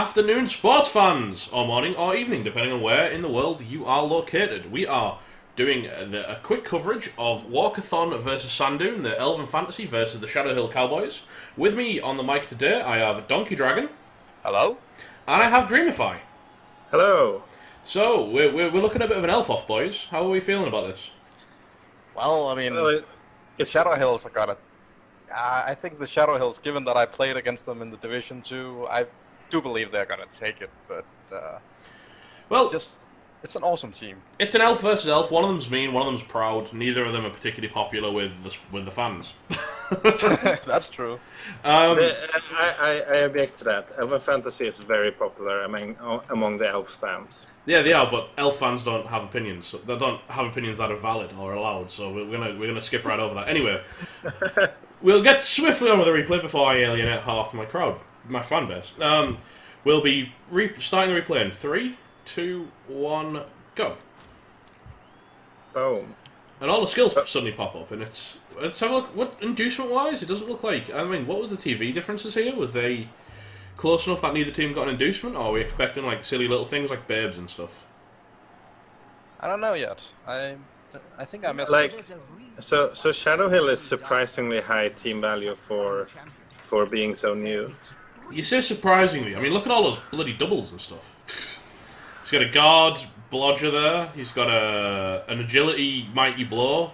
afternoon, sports fans, or morning or evening, depending on where in the world you are located. We are doing a quick coverage of Walkerthon versus Sandune, the Elven Fantasy versus the Shadowhill Cowboys. With me on the mic today, I have Donkey Dragon. Hello. And I have Dreamify. Hello. So, we're looking at a bit of an elf off, boys. How are we feeling about this? Well, I mean, the Shadowhills got it. I think the Shadowhills, given that I played against them in the Division 2, I do believe they're gonna take it, but well, it's an awesome team. It's an elf versus elf. One of them's mean, one of them's proud. Neither of them are particularly popular with the fans. That's true. I object to that. Elven Fantasy is very popular among the elf fans. Yeah, they are, but elf fans don't have opinions. They don't have opinions that are valid or allowed. So we're gonna skip right over that. Anyway, we'll get swiftly over the replay before I alienate half my crowd, my fan base. We'll be starting the replay in 3, 2, 1, go. Boom. And all the skills suddenly pop up, and let's have a look. What inducement-wise, it doesn't look like. I mean, what was the TV differences here? Was they close enough that neither team got an inducement, or are we expecting like silly little things like babes and stuff? I don't know yet. I think I missed it. So Shadowhill is surprisingly high team value for being so new. You say surprisingly. I mean, look at all those bloody doubles and stuff. He's got a guard blodger there. He's got an agility mighty blow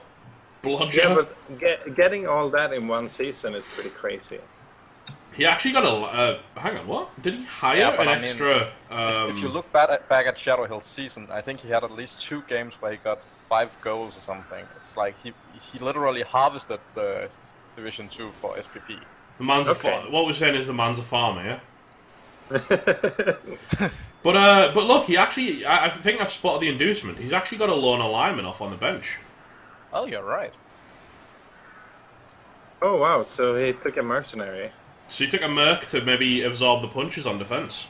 blodger. Yeah, but getting all that in one season is pretty crazy. He actually got a... hang on, what? Did he hire an extra... If you look back at Shadowhill's season, I think he had at least 2 games where he got 5 goals or something. It's like he literally harvested the Division 2 for SPP. The man's what we're saying is the man's a farmer, yeah? But look, he actually... I think I've spotted the inducement. He's actually got a lone alignment off on the bench. Oh, you're right. Oh, wow. So he took a mercenary. So he took a merc to maybe absorb the punches on defense.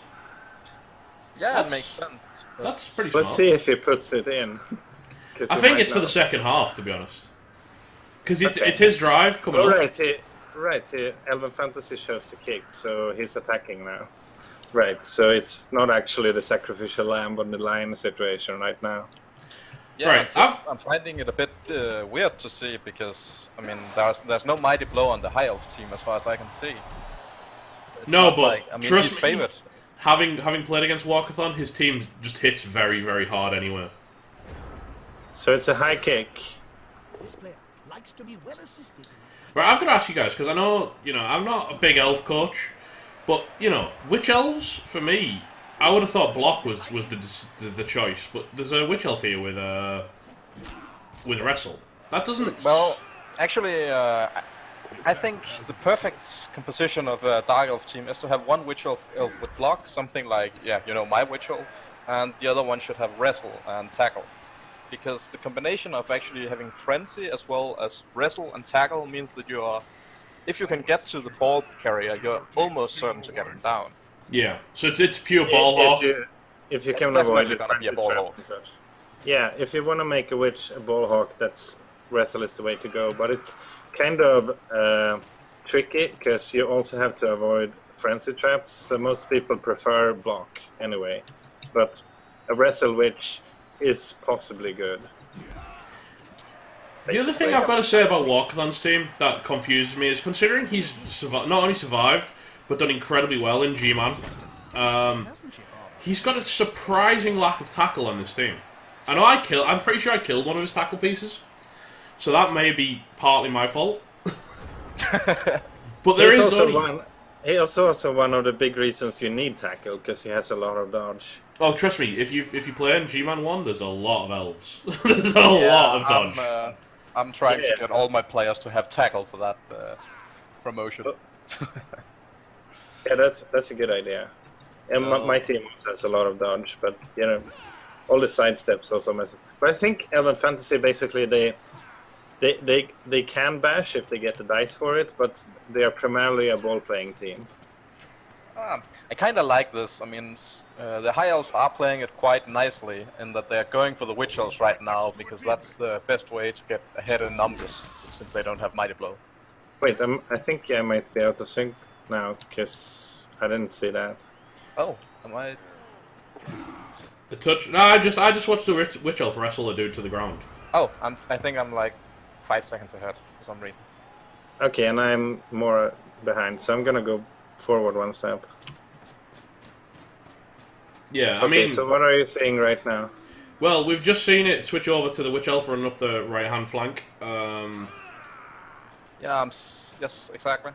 Yeah, that makes sense. That's pretty smart. Let's see if he puts it in. I think it's for the second half, to be honest. Because it's his drive coming up. Right, Elven Fantasy chose to kick, so he's attacking now. Right, so it's not actually the sacrificial lamb on the line situation right now. Yeah, right. I'm finding it a bit weird to see because, I mean, there's no mighty blow on the high elf team as far as I can see. No, but like, I mean, trust he's me, favored. Having played against Walkerthon, his team just hits very, very hard anyway. So it's a high kick. This player likes to be well assisted. Right, I've got to ask you guys, because I know, I'm not a big elf coach, but, witch elves, for me, I would have thought block was the choice, but there's a witch elf here with wrestle. That doesn't... Well, actually, I think the perfect composition of a dark elf team is to have one witch elf with block, something like, my witch elf, and the other one should have wrestle and tackle. Because the combination of actually having frenzy as well as wrestle and tackle means that if you can get to the ball carrier, you're almost certain to get him down. Yeah, so it's pure ball hawk. If you can avoid it, be a ball hawk. Yeah, if you want to make a witch a ball hawk, that's wrestle is the way to go. But it's kind of tricky because you also have to avoid frenzy traps. So most people prefer block anyway, but a wrestle witch is possibly good. The other thing I've got to say about Walkerthon's team that confuses me is considering he's not only survived, but done incredibly well in Gman. He's got a surprising lack of tackle on this team. I know I'm pretty sure I killed one of his tackle pieces, so that may be partly my fault. But there is also He also one of the big reasons you need tackle because he has a lot of dodge. Oh, trust me, if you play in Gman 1, there's a lot of elves. There's a lot of dodge. I'm trying to get all my players to have tackle for that promotion. Yeah, that's a good idea. And my team also has a lot of dodge, but all the side steps also mess. But I think Elven Fantasy basically they can bash if they get the dice for it, but they are primarily a ball playing team. I kind of like this. I mean, the High Elves are playing it quite nicely in that they're going for the Witch Elves right now because that's the best way to get ahead in numbers since they don't have Mighty Blow. Wait, I think I might be out of sync now because I didn't see that. Oh, am I? The touch. No, I just watched the witch elf wrestle a dude to the ground. Oh, I think I'm like 5 seconds ahead for some reason. Okay, and I'm more behind, so I'm gonna go forward one step. Yeah, I Okay, mean, so what are you saying right now? well, we've just seen it switch over to the witch elf running up the right hand flank. Yeah, yes, exactly.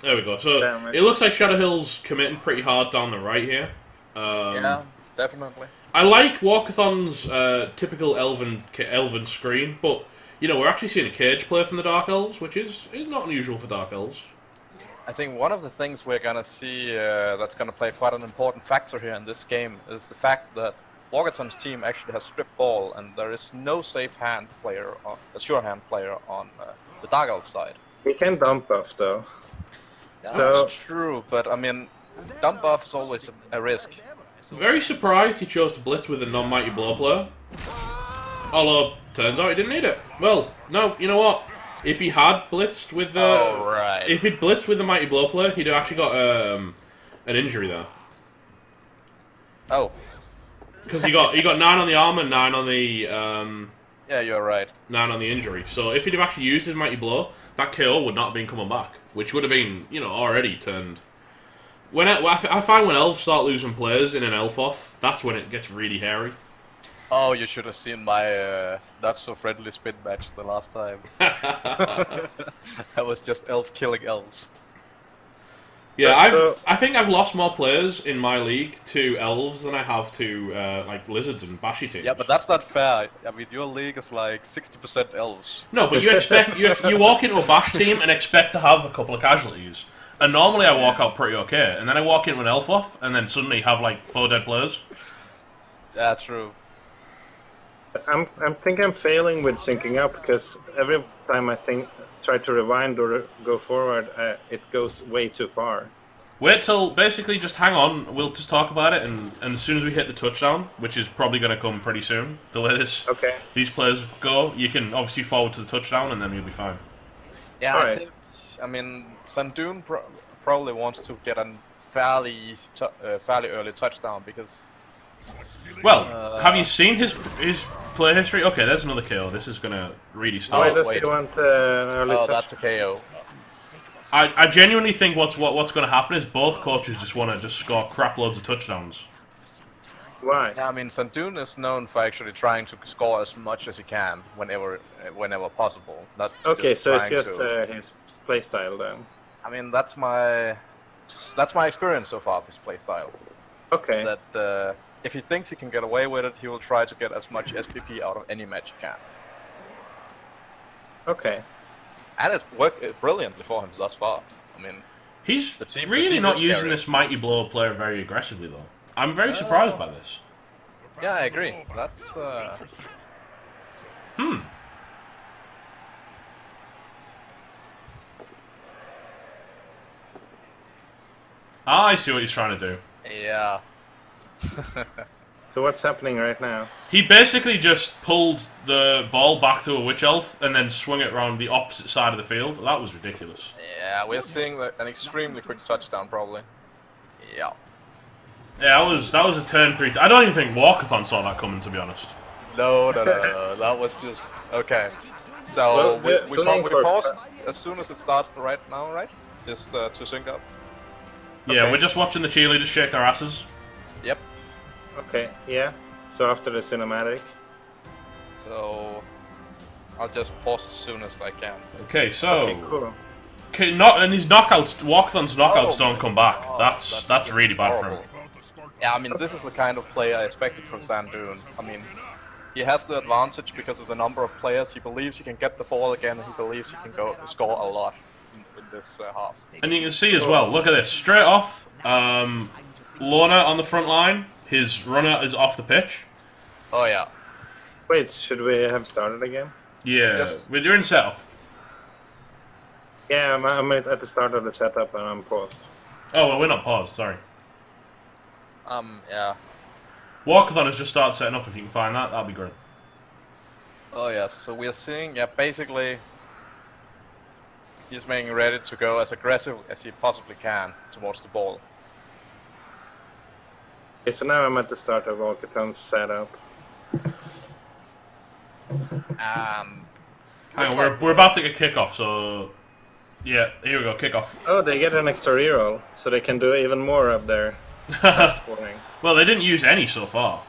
There we go. So Damn it. it looks like Shadowhill's committing pretty hard down the right here. Yeah, definitely. I like Walkerthon's typical Elven screen, but you know we're actually seeing a cage play from the Dark Elves, which is not unusual for Dark Elves. I think one of the things we're gonna see that's gonna play quite an important factor here in this game is the fact that Walkerthon's team actually has stripped ball, and there is no safe hand player, a sure hand player on the Dark Elf side. He can dump buff though. Yeah, So- that's true, but I mean, dump buff is always a risk. Very surprised he chose to blitz with a non-mighty blow player. Although turns out he didn't need it. Well, no, you know what? If he had blitzed with the, right. if he'd blitzed with the mighty blow player, he'd have actually got an injury there. Oh, Because he got 9 on the armor, 9 on the yeah, you're right. 9 on the injury. So if he'd have actually used his mighty blow, that KO would not have been coming back, which would have been, you know, already turned. I find when elves start losing players in an elf off, that's when it gets really hairy. Oh, you should have seen my not so friendly spin match the last time. That was just elf killing elves. Yeah, So- I think I've lost more players in my league to elves than I have to like lizards and bashy teams. Yeah, but that's not fair. I mean, your league is like 60% elves. No, but you expect you walk into a bash team and expect to have a couple of casualties. And normally I walk out pretty okay, and then I walk into an elf off, and then suddenly have like 4 dead players. Yeah, true. I think I'm failing with syncing up because every time I try to rewind or go forward, it goes way too far. Wait till basically just hang on. We'll just talk about it, and as soon as we hit the touchdown, which is probably going to come pretty soon, the way Okay. these players go, you can obviously forward to the touchdown, and then you'll be fine. Yeah, Alright. I mean, Sandune probably wants to get a fairly early touchdown because. Well, have you seen his play history? Okay, there's another KO. This is going to really Why start. does wait. he want an early Oh, touch? that's a KO. I genuinely think what's going to happen is both coaches just want to just score crap loads of touchdowns. Why? Yeah, I mean, Sandune is known for actually trying to score as much as he can whenever possible. Not Okay, just so it's trying just to. his playstyle then. I mean, that's my experience so far of his playstyle. Okay. That if he thinks he can get away with it, he will try to get as much SPP out of any match he can. Okay. And it's worked brilliantly for him thus far. I mean, He's The team really not is using scary. this mighty blow player very aggressively, though. I'm very surprised by this. yeah, I agree. That's Ah, I see what he's trying to do. yeah. So what's happening right now? He basically just pulled the ball back to a witch elf and then swung it around the opposite side of the field. That was ridiculous. Yeah, we're seeing an extremely quick touchdown, probably. Yeah. Yeah, that was a turn 3. I don't even think Walkerthon saw that coming, to be honest. No. That was just okay. So Well, we playing probably for- pause as soon as it starts right now, right? Just to sync up. Yeah, Okay. we're just watching the cheerleaders shake their asses. Yep. Okay, yeah. So after the cinematic. So I'll just pause as soon as I can. Okay, so Okay, cool. and his knockouts, Walkerthon's knockouts Oh don't my come back. God, That's just really bad for him. horrible. Yeah, I mean, this is the kind of play I expected from Sandune. I mean, he has the advantage because of the number of players. He believes he can get the ball again, and he believes he can go score a lot in this half. And you can see as well, look at this. Straight off, Lorna on the front line, his runner is off the pitch. Oh yeah. Wait, should we have started again? Yeah, Yes. we're doing setup. Yeah, I'm at the start of the setup and I'm paused. Oh, well, we're not paused, sorry. Yeah. Walkerthon has just started setting up. If you can find that, that'd be great. Oh yeah. So we are seeing, yeah, basically, he's being ready to go as aggressive as he possibly can towards the ball. Okay, so now I'm at the start of Walkerthon's setup. Um, Hang on, we're about to get kickoff, so yeah, here we go, kickoff. Oh, they get an extra reroll, so they can do even more of their scoring. Well, they didn't use any so far,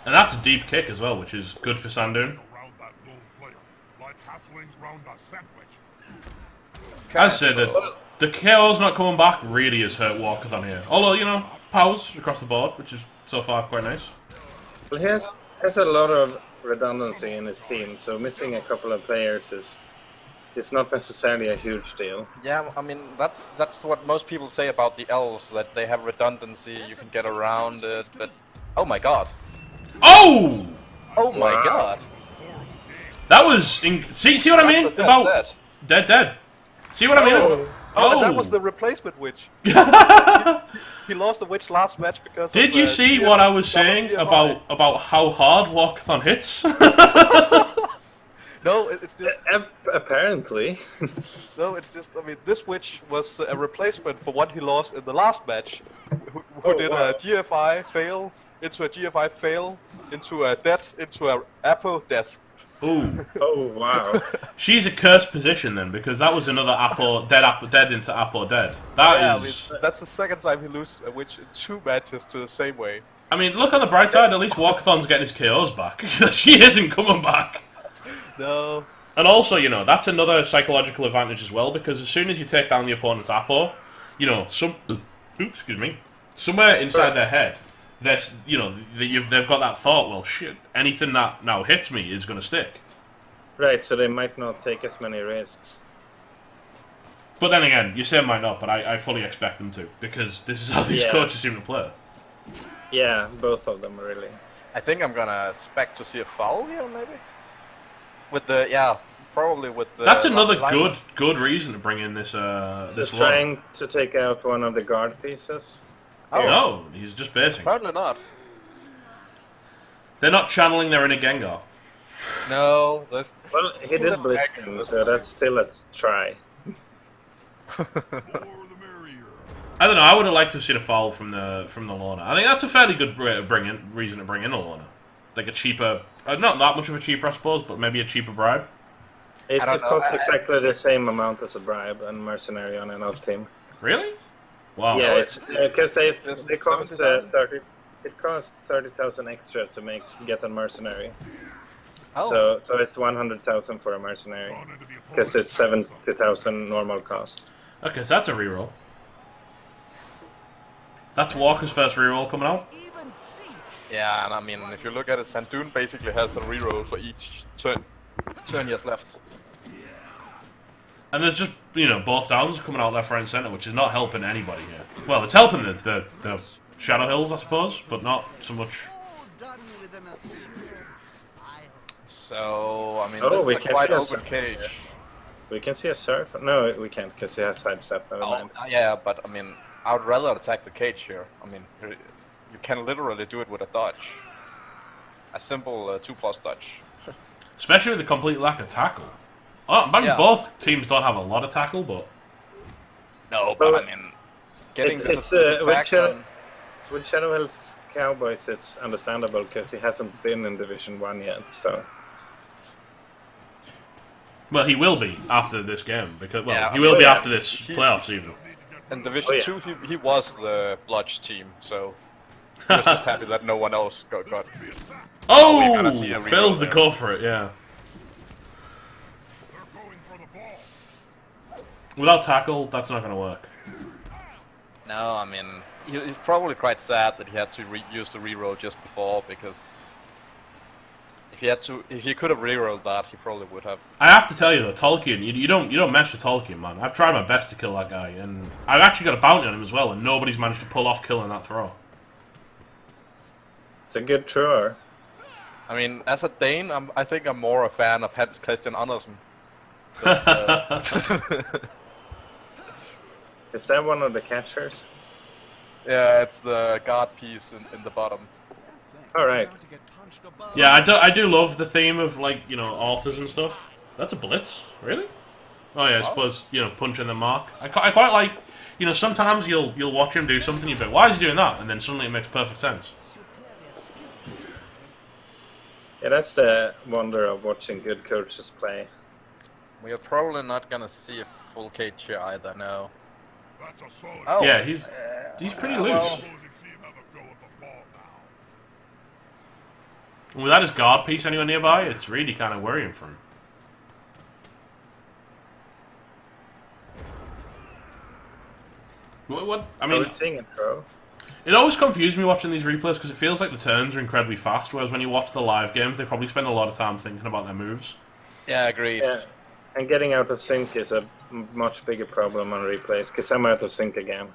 and that's a deep kick as well, which is good for Sandune. Around that lone player, like halflings round a sandwich. As I said, the KO's not coming back really has hurt Walkerthon here. Although, you know, powers across the board, which is so far quite nice. Well, he has a lot of redundancy in his team, so missing a couple of players is not necessarily a huge deal. Yeah, I mean that's what most people say about the elves, that they have redundancy, you can get around it, but oh my god. Oh! Oh my Wow. god. That was see what I mean That's a about dead. See what I mean? Oh, that was the replacement witch. He lost the witch last match because Did of you see what I was saying TFI. about how hard Walkerthon hits? No, it's just Apparently. no, it's just. I mean, this witch was a replacement for what he lost in the last match, who Oh, did wow. a GFI fail into a GFI fail into a death into a Apo death. Ooh, Oh, wow. she's a cursed position then, because that was another dead into Apo dead. That Yeah, is. I mean, that's the second time he loses a witch in 2 matches to the same way. I mean, look on the bright side. At least Walkerthon's getting his KOs back. She isn't coming back. No. And also, you know, that's another psychological advantage as well, because as soon as you take down the opponent's Apo, you know, somewhere inside their head, they've got that thought. Well, shit, anything that now hits me is going to stick. Right, so they might not take as many risks. But then again, you say might not, but I fully expect them to, because this is how these Yeah. coaches seem to play. Yeah, both of them, really. I think I'm gonna expect to see a foul here, maybe. With the probably with the. That's another line- good reason to bring in this So this load. trying to take out one of the guard pieces. Oh, No, he's just basing. apparently not. They're not channeling their inner Gengar. No, there's. Well, he did blitz him, so that's still a try. More the merrier. I don't know. I would have liked to have seen a foul from the Lorna. I think that's a fairly good reason to bring in a Lorna, like a cheaper, not that much of a cheaper, I suppose, but maybe a cheaper bribe. It I don't know, costs I- exactly the same amount as a bribe and mercenary on an elf team. Really? Wow. Yeah, it's because they Just cost 70,000? 30. It costs 30,000 extra to get a mercenary. Oh. So it's 100,000 for a mercenary Run into the because opponent's it's 70,000 normal cost. Okay, so that's a reroll. That's Walker's first reroll coming out. Even Siege. Yeah, and I mean, if you look at it, Sandune basically has a reroll for each turn he has left. And there's just, you know, both downs coming out left, right, and centre, which is not helping anybody here. Well, it's helping the Shadowhills, I suppose, but not so much. Oh, done with an assured smile. So, I mean, Oh, this we is a can quite see a open surf. cage. We can see a surf. No, we can't because he has sidestep. Never Oh, mind. yeah, but I mean, I would rather attack the cage here. I mean, you can literally do it with a dodge. A simple 2+ dodge. Especially with the complete lack of tackle. Oh, I mean, Yeah. both teams don't have a lot of tackle, but No, but Well, I mean, getting it's, this with attack Shadow- on- With Shadowhill Cowboys, it's understandable because he hasn't been in Division 1 yet, so... well, he will be after this game because Yeah, he will be yeah. after this playoffs even. in Division Oh, yeah. 2, he was the Bludge team, so he was just happy that no one else got. Oh, we're gonna see a reroll fails the there. go for it, yeah. They're going for the ball. Without tackle, that's not going to work. No, I mean, he's probably quite sad that he had to use the reroll just before, because if he could have rerolled that, he probably would have. I have to tell you though, Tolkien, you don't mess with Tolkien, man. I've tried my best to kill that guy, and I've actually got a bounty on him as well, and nobody's managed to pull off killing that throw. It's a good thrower. I mean, as a Dane, I think I'm more a fan of Hans Christian Andersen. But, Is that one of the catchers? yeah, it's the guard piece in the bottom. Alright. To get punched above. Yeah, I do love the theme of, like, you know, authors and stuff. That's a blitz, really? Oh yeah, I suppose, you know, punching the mark. I quite like, you know, sometimes you'll watch him do something, you'll be like, why is he doing that? And then suddenly it makes perfect sense. Superior skill. Yeah, that's the wonder of watching good coaches play. We are probably not gonna see a full cage here either, no. That's a solid. Oh, Yeah, he's pretty loose. well- Opposing team have a go at the ball now. And without his guard piece anywhere nearby, it's really kind of worrying for him. What? I mean, We're seeing it, bro. it always confused me watching these replays because it feels like the turns are incredibly fast, whereas when you watch the live games, they probably spend a lot of time thinking about their moves. Yeah, agreed. Yeah, and getting out of sync is a much bigger problem on replays, because I'm out of sync again.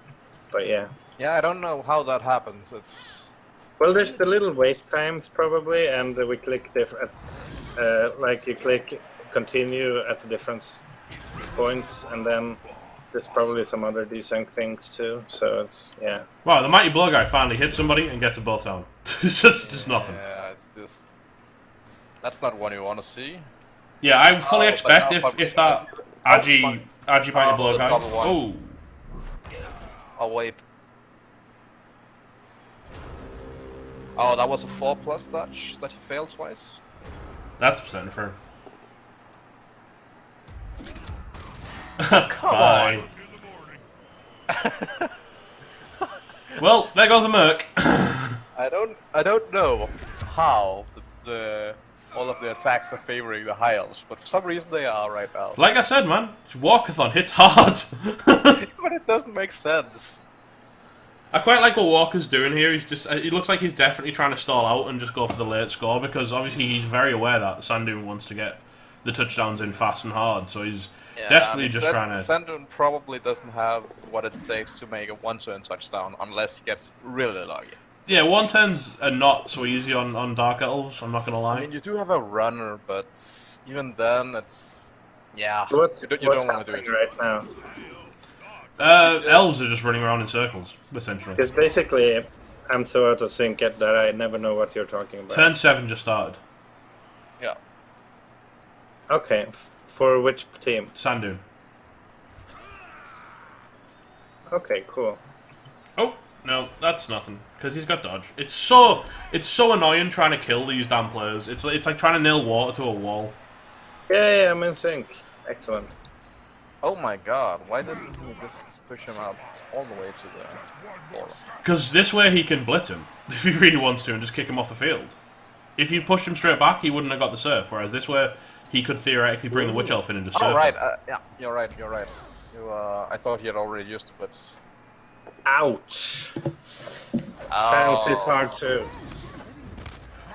But yeah. Yeah, I don't know how that happens. It's Well, there's the little wait times probably, and we click different, like you click continue at the different points, and then there's probably some other desync things too. So it's yeah. Wow, the mighty blow guy finally hits somebody and gets them both down. It's just nothing. Yeah, it's just that's not what you want to see. Yeah, I fully Oh, but expect now if that Agi mighty blow guy. double one. Oh, Oh wait. Oh, that was a 4+ dodge that he failed twice. that's upsetting for him. Come Bye. on. Well, there goes the Merc. I don't know how the all of the attacks are favoring the high elves, but for some reason they are right now. Like I said, man, Walkerthon hits hard. But it doesn't make sense. I quite like what Walker's doing here. He's just, it looks like he's definitely trying to stall out and just go for the late score, because obviously he's very aware that Sandune wants to get the touchdowns in fast and hard, so he's desperately just trying to... Sandune probably doesn't have what it takes to make a one-turn touchdown unless he gets really lucky. Yeah, 110s are not so easy on Dark Elves, I'm not going to lie. I mean, you do have a runner, but even then, it's... Yeah, What's you don't want to do happening it. right now? Elves are just running around in circles, essentially. Because basically, I'm so out of sync that I never know what you're talking about. Turn 7 just started. Yeah. Okay, for which team? Sandune. Okay, cool. Oh, no, that's nothing, because he's got dodge. It's so annoying trying to kill these damn players. It's like trying to nail water to a wall. Yeah, I'm in sync. Excellent. Oh my god, why didn't he just push him out all the way to the ball? Because this way he can blitz him, if he really wants to, and just kick him off the field. If you pushed him straight back, he wouldn't have got the surf, whereas this way, he could theoretically bring the Witch Elf in and just surf Oh, right, him. yeah, you're right. I thought he had already used the blitz. Ouch. Oh. Fancy it's hard too.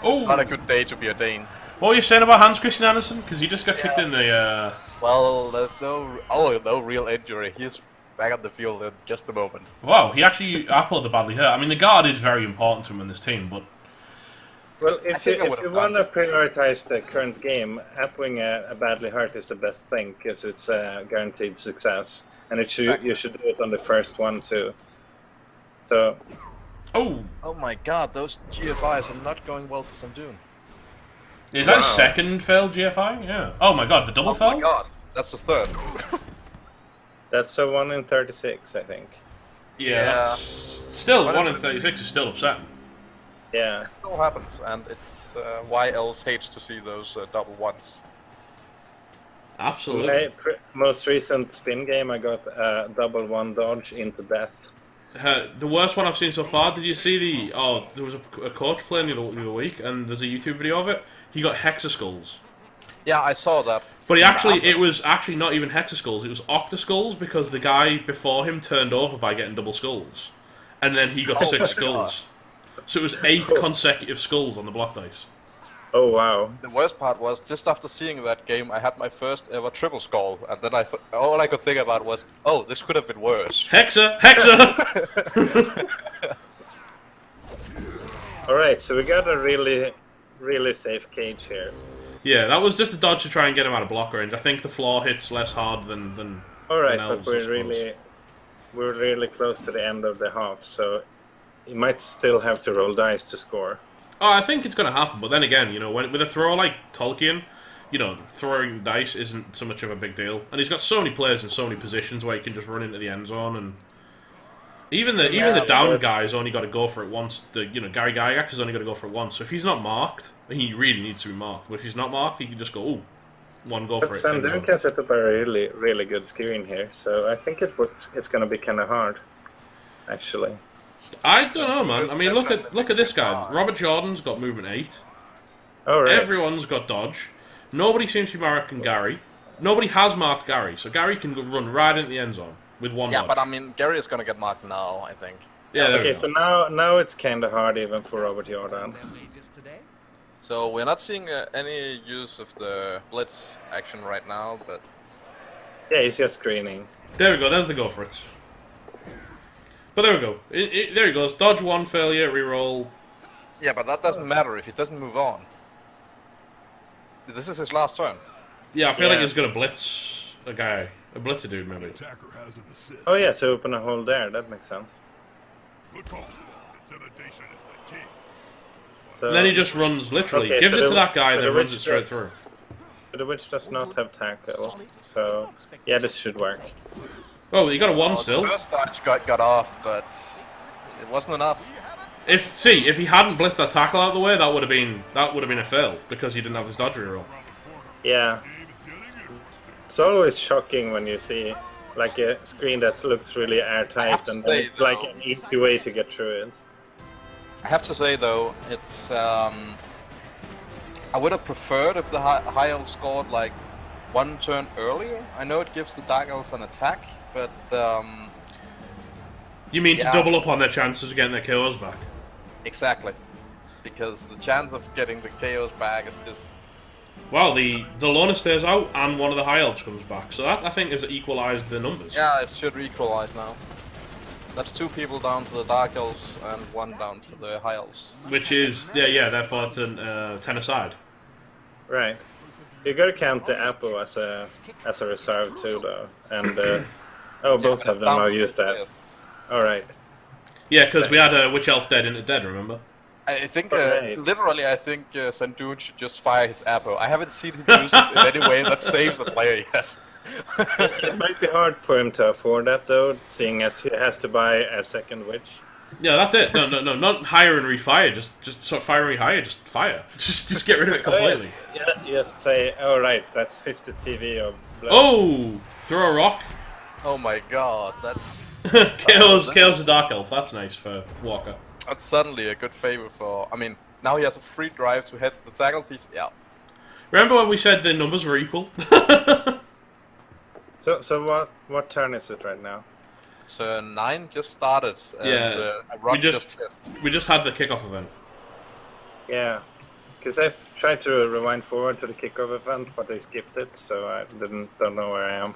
Oh, Not a good day to be a Dane. what were you saying about Hans Christian Andersen? Because he just got kicked in the... Well, there's no real injury. He's back on the field in just a moment. Wow, he actually Apple the badly hurt. I mean, the guard is very important to him in this team, but... Well, if think I you would've want done to prioritize the current game, appling a badly hurt is the best thing, because it's a guaranteed success. And it should, you should do it on the first one too. So, Oh, Oh my god, those GFIs are not going well for Sandune. is that his Wow. second failed GFI? Yeah. Oh my god, the double Oh fail? my god, that's the third. that's a 1 in 36, I think. Yeah, that's... Still, 1 in 36 is still upsetting. Yeah. It still happens, and it's why elves hates to see those double ones. Absolutely. My most recent spin game, I got a double 1 dodge into death. The worst one I've seen so far, did you see the... Oh, there was a coach playing the other week, and there's a YouTube video of it. He got Hexaskulls. Yeah, I saw that. But it was actually not even Hexaskulls, it was Octaskulls, because the guy before him turned over by getting double skulls. And then he got 6 skulls. So it was 8 consecutive skulls on the block dice. Oh, wow. The worst part was, just after seeing that game, I had my first ever triple skull, and then all I could think about was, oh, this could have been worse. Hexa! Hexa! Alright, so we got a really, really safe cage here. Yeah, that was just a dodge to try and get him out of block range. I think the floor hits less hard than Alright, elves, but I suppose. we're really close to the end of the half, so you might still have to roll dice to score. Oh, I think it's going to happen, but then again, you know, with a thrower like Tolkien, you know, throwing dice isn't so much of a big deal. And he's got so many players in so many positions where he can just run into the end zone, and even the down guy's only got to go for it once. Gary Gygax has only got to go for it once. So if he's not marked, he really needs to be marked. But if he's not marked, he can just go, ooh, one go for it. Sandune can set up a really, really good screen here, so I think it's going to be kind of hard, actually. I don't know, man. I mean, look at this guy. Robert Jordan's got movement 8. All right. Everyone's got dodge. Nobody seems to be marking Gary. Nobody has marked Gary, so Gary can run right into the end zone with one dodge. Yeah, but I mean, Gary is going to get marked now, I think. Yeah, Okay, so now it's kind of hard even for Robert Jordan. So we're not seeing any use of the blitz action right now, but Yeah, he's just screening. There we go. There's the go for it. But there we go. There he goes. Dodge 1 failure, reroll. yeah, but that doesn't matter if he doesn't move on. This is his last turn. Yeah, I feel Yeah. like he's gonna blitz a guy, a blitzer dude, maybe. Attacker has an assist. Oh yeah, to open a hole there, that makes sense. Good call. Intimidation is the key. So, And then he just runs literally, Okay, gives so it to the- that guy, so then the runs witch it straight does- through. the witch does not have tackle, so yeah, this should work. Oh, you got a 1 The still. first dodge got off, but it wasn't enough. If he hadn't blitzed that tackle out of the way, that would have been a fail because he didn't have his dodge reroll. Yeah, it's always shocking when you see like a screen that looks really I have airtight to and say, it's like though- an easy way to get through it. I have to say though, it's I would have preferred if the high elf scored like 1 turn earlier. I know it gives the dark elves an attack, but You mean to Yeah. double up on their chances of getting their KOs back? exactly, because the chance of getting the KOs back is just Wow, the loner stays out and one of the high elves comes back, so that I think has equalised the numbers. yeah, it should equalize now. That's 2 people down to the dark elves and 1 down to the high elves. Which is therefore it's a 10 aside. Right. You gotta count the apple as a reserve too, though. And both but of it's them down are to used the that. players. All right. Yeah, because we had a witch elf dead into dead. Remember? I think, Alright. literally, I think Sandune should just fire his arrow. I haven't seen him use it in any way that saves the player yet. It might be hard for him to afford that, though, seeing as he has to buy a second witch. Yeah, that's it. No, not hire and refire. Just sort of fire and rehire. Just fire. Just get rid of it completely. Yeah, yes, play. Oh, right. That's 50 TV of blood. Oh, throw a rock. Oh my god, that's kills the dark elf. That's nice for Walker. that's suddenly a good favor for. I mean, now he has a free drive to hit the tackle piece. Yeah. Remember when we said the numbers were equal? So what turn is it right now? Turn 9 just started. And, Yeah, a rock we just- hit. We just had the kickoff event. Yeah, because I've tried to rewind forward to the kickoff event, but they skipped it, so I don't know where I am.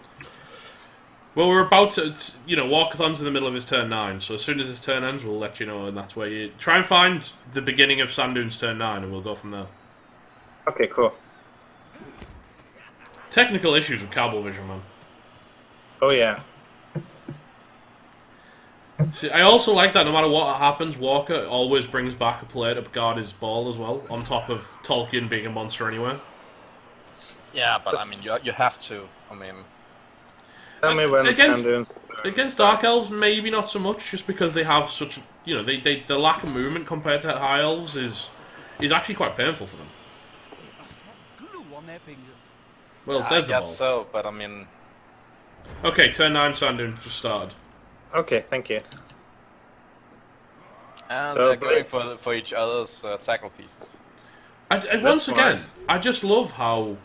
Well, we're about to, Walkerthon's in the middle of his turn 9, so as soon as his turn ends, we'll let you know, and that's where you try and find the beginning of Sandune's turn 9, and we'll go from there. Okay, cool. Technical issues with Cowboy Vision, man. Oh yeah. See, I also like that no matter what happens, Walker always brings back a player to guard his ball as well, on top of Tolkien being a monster anyway. Yeah, but I mean, you have to. I mean, Tell me when Against- Sandune's... Against Dark Elves, maybe not so much, just because they have such, the lack of movement compared to High Elves is actually quite painful for them. They must have glue on their fingers. Well, I there's the guess ball. so. But I mean, Okay, turn 9 Sandune just started. Okay, thank you. and So they're going blitz. for each other's tackle pieces. Once again, smart. I just love how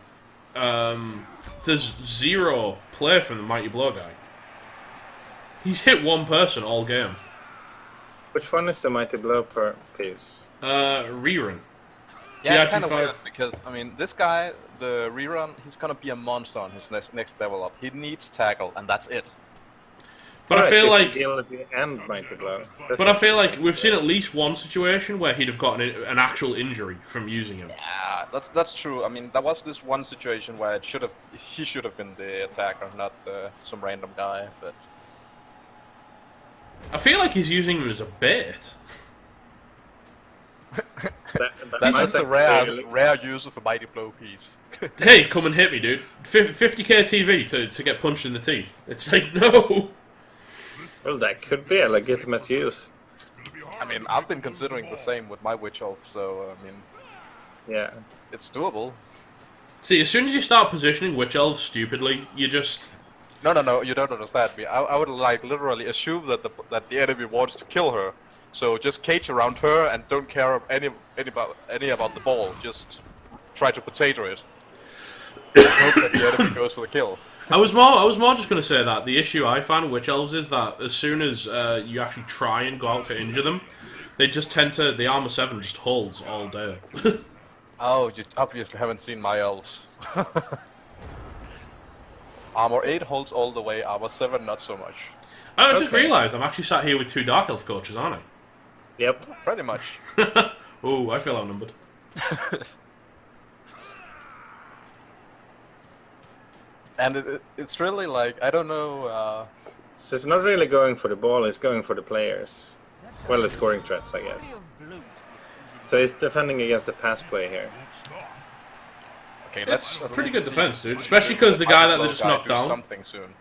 there's 0 play from the Mighty Blow guy. He's hit 1 person all game. Which one is the Mighty Blow per piece? Rerun. Yeah, Yeah, it's kind of actually weird because I mean, this guy, the rerun, he's gonna be a monster on his next level up. He needs tackle, and that's it. But I Alright, feel it's like agility and Mighty Blow. That's But I feel like interesting. we've seen at least one situation where he'd have gotten an actual injury from using him. Yeah, that's true. I mean, there was this one situation where he should have been the attacker, not some random guy. But I feel like he's using him as a bait. That's a rare use of a mighty blow piece. Hey, come and hit me, dude. 50k TV to get punched in the teeth. It's like, no. Well, that could be a legitimate use. I mean, I've been considering the same with my Witch Elf, so, I mean, Yeah. it's doable. See, as soon as you start positioning Witch Elves stupidly, you just... No, you don't understand me. I would, like, literally assume that the enemy wants to kill her. So just cage around her and don't care any about the ball. Just try to potato it. Hope that the enemy goes for the kill. I was more just going to say that the issue I find with Witch Elves is that as soon as you actually try and go out to injure them, they just tend to... The armor 7 just holds all day. Oh, you obviously haven't seen my elves. Armor 8 holds all the way, armor 7 not so much. I just realised I'm actually sat here with 2 Dark Elf coaches, aren't I? Yep. Pretty much. Ooh, I feel outnumbered. And it's really like, I don't know... So it's not really going for the ball, it's going for the players. Well, the scoring threats, I guess. So he's defending against the pass play here. Okay, That's let's a pretty good defense, dude. Especially because the guy that they just knocked down... Something soon.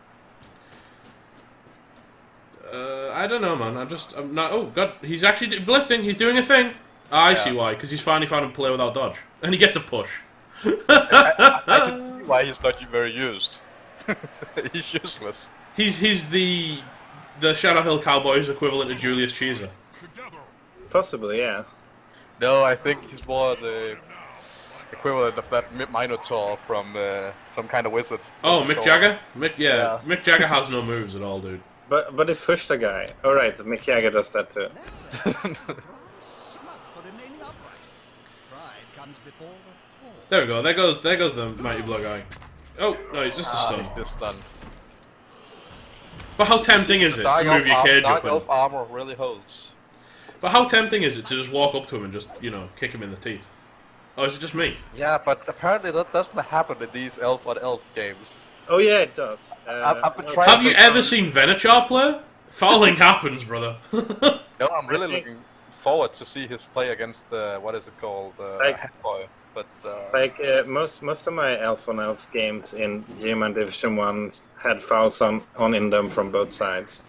I don't know, man. I'm not... Oh, God. He's actually blitzing. He's doing a thing. I see why. Because he's finally found a play without dodge. And he gets a push. I can see why he's not very used. He's useless. He's the Shadowhill Cowboys equivalent to Julius Caesar. Possibly, yeah. No, I think he's more the equivalent of that Minotaur from some kind of wizard. Oh, Mick Jagger? Mick Jagger has no moves at all, dude. But he pushed a guy. Alright, Mick Jagger does that too. There we go. There goes the mighty blow guy. Oh no, he's just a stun. He's just stunned. But how tempting is it to move your cage up? Dark Elf armor really holds. But how tempting is it to just walk up to him and just, you know, kick him in the teeth? Or is it just me? Yeah, but apparently that doesn't happen in these elf on elf games. Oh yeah, it does. I've been trying Have you ever seen Venator play? Fouling happens, brother. No, I'm really looking forward to see his play against what is it called, Headboy. But like most of my elf on elf games in Gman Division 1 had fouls on in them from both sides.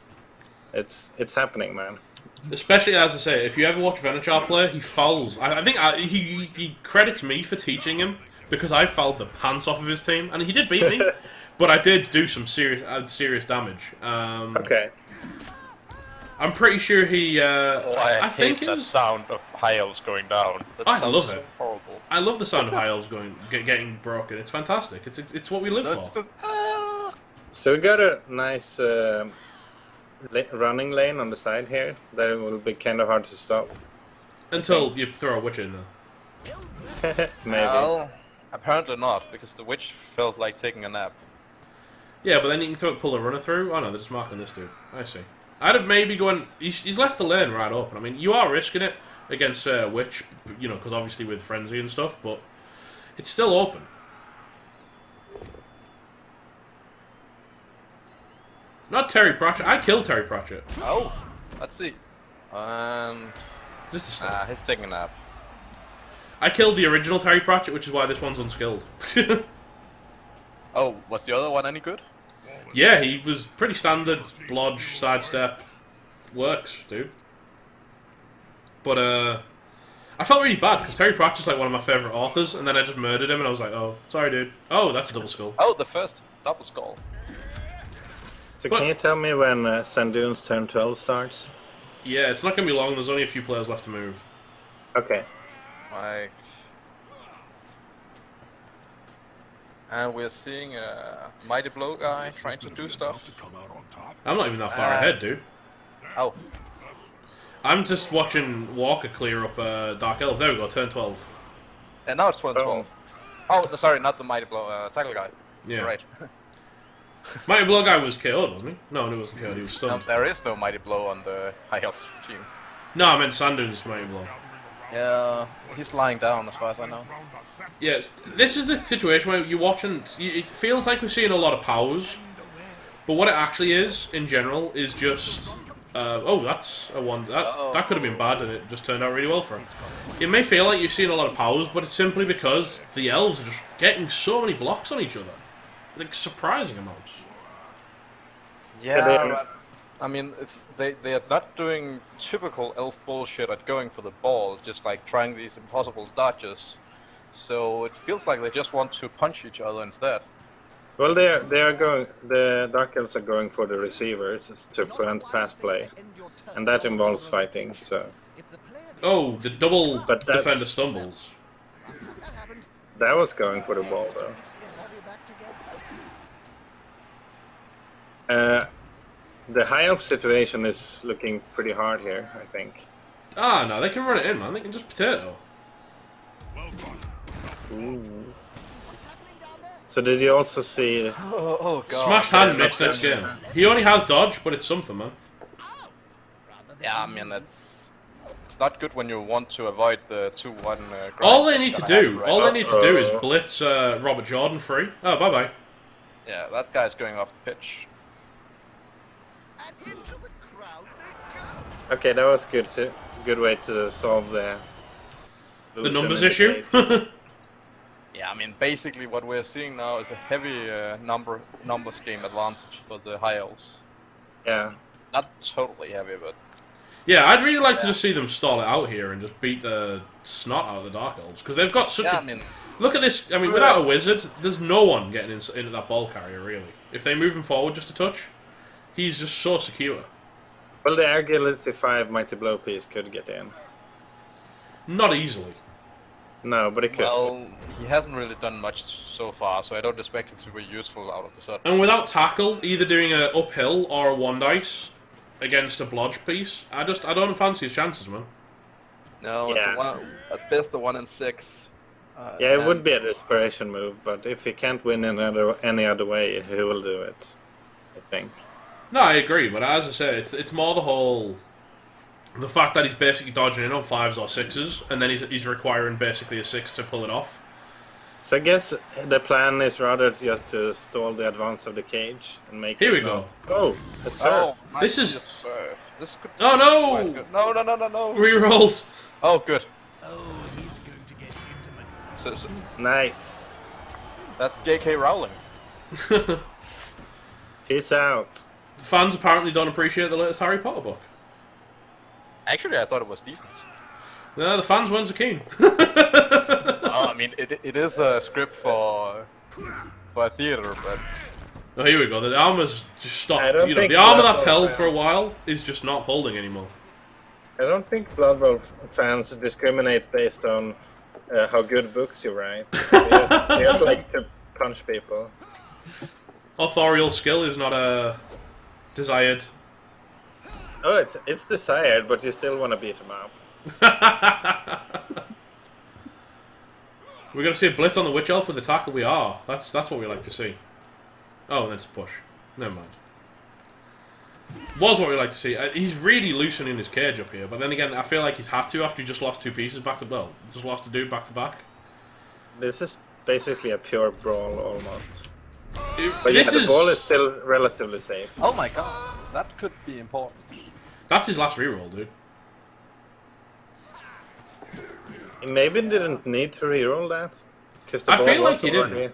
It's happening, man. Especially, as I say, if you ever watch Venator play, he fouls. I think he credits me for teaching him, because I fouled the pants off of his team, and he did beat me, but I did do some serious damage. Okay. I'm pretty sure he. I think hate it that was. sound of high elves going down. That I sounds love so it. Horrible. I love the sound of high elves getting broken. It's fantastic. It's what we live That's for. So we got a nice running lane on the side here. That will be kind of hard to stop. Until you throw a witch in there. Maybe. Well, apparently not, because the witch felt like taking a nap. Yeah, but then you can pull a runner through. Oh no, they're just marking this dude. I see. I'd have maybe gone. He's left the lane right open. I mean, you are risking it against Witch, you know, because obviously with Frenzy and stuff, but it's still open. Not Terry Pratchett. I killed Terry Pratchett. Oh, let's see. Is this a stun? He's taking a nap. I killed the original Terry Pratchett, which is why this one's unskilled. Oh, was the other one any good? Yeah, he was pretty standard. Blodge, sidestep. Works, dude. But, I felt really bad, because Terry Pratchett's like one of my favourite authors, and then I just murdered him, and I was like, oh, sorry, dude. Oh, that's a double skull. Oh, the first double skull. So can you tell me when Sandune's turn 12 starts? Yeah, it's not going to be long. There's only a few players left to move. Okay. Like... And we're seeing a Mighty Blow guy trying to do stuff. I'm not even that far ahead, dude. Oh. I'm just watching Walker clear up Dark Elves. There we go, turn 12. And now it's 12. Oh, sorry, not the Mighty Blow, tackle guy. Yeah. You're right. Mighty Blow guy was KO'd, wasn't he? No, he wasn't KO'd, he was stunned. There is no Mighty Blow on the High Elf team. No, I meant Sandune's Mighty Blow. Yeah, he's lying down as far as I know. Yes, this is the situation where you watch and it feels like we're seeing a lot of powers, but what it actually is, in general, is just Oh, that's a one. That could have been bad, and it just turned out really well for him. It may feel like you've seen a lot of powers, but it's simply because the elves are just getting so many blocks on each other, like surprising amounts. Yeah, but, I mean, they are not doing typical elf bullshit at going for the ball, just like trying these impossible dodges. So it feels like they just want to punch each other instead. Well, they are going. The Dark Elves are going for the receivers to prevent pass play, and that involves fighting. So. Oh, the double But that's- defender stumbles. That was going for the ball, though. The high elf situation is looking pretty hard here, I think. Ah, no, they can run it in, man. They can just potato. Well done. Ooh. So did you also see? Oh god. Smash hand next game. He only has dodge, but it's something, man. Yeah, I mean, it's not good when you want to avoid the 2-1 grind. All they need to that's gonna do, happen right all they now. need to do is blitz Robert Jordan free. Oh, bye bye. Yeah, that guy's going off the pitch. And into the crowd they go. Okay, that was good. Good way to solve the Numbers in the issue. debate. Yeah, I mean, basically what we're seeing now is a heavy numbers game advantage for the high elves. Yeah. Not totally heavy, but Yeah, I'd really like to just see them stall it out here and just beat the snot out of the Dark Elves because they've got such yeah, a. I mean, Look at this. I mean, without a wizard, there's no one getting into that ball carrier really. If they move him forward just a touch, he's just so secure. Well, the Agility 5 Mighty Blow piece could get in. Not easily. No, but it could. well, he hasn't really done much so far, so I don't expect him to be useful out of the set. And without tackle, either doing a uphill or a one dice against a blodge piece, I don't fancy his chances, man. No, Yeah. at best a 1 in 6. Yeah, it would be a desperation move, but if he can't win any other way, he will do it. I think. No, I agree, but as I said, it's more the fact that he's basically dodging in on 5s or 6s, and then he's requiring basically a 6 to pull it off. So I guess the plan is rather just to stall the advance of the cage and make. Here it we go. not- Oh, a surf. Oh, This is- a surf. This could Oh be no! quite good. No. Rerolled. Oh, good. Oh, he's going to get intimate. So Nice. that's J.K. Rowling. Peace out. Fans apparently don't appreciate the latest Harry Potter book. Actually, I thought it was decent. No, the fans wins the king. Well, I mean, it is a script for a theater, but Oh, here we go. The armor's just stopped. I don't think The armor that's Blood Bowl held for a fans- while is just not holding anymore. I don't think Blood Bowl fans discriminate based on how good books you write. They just like to punch people. Authorial skill is not desired. Oh, it's desired, but you still want to beat him up. We're going to see a blitz on the Witch Elf with the tackle. We are. That's what we like to see. Oh, and then it's a push. Never mind. Was what we like to see. He's really loosening his cage up here, but then again, I feel like he's had to after he just lost 2 pieces back to well, just lost a dude back to back. This is basically a pure brawl almost. But This yeah, the ball is still relatively safe. oh my god, that could be important. That's his last reroll, dude. He maybe didn't need to reroll that. Because the I ball feel like was he didn't. already-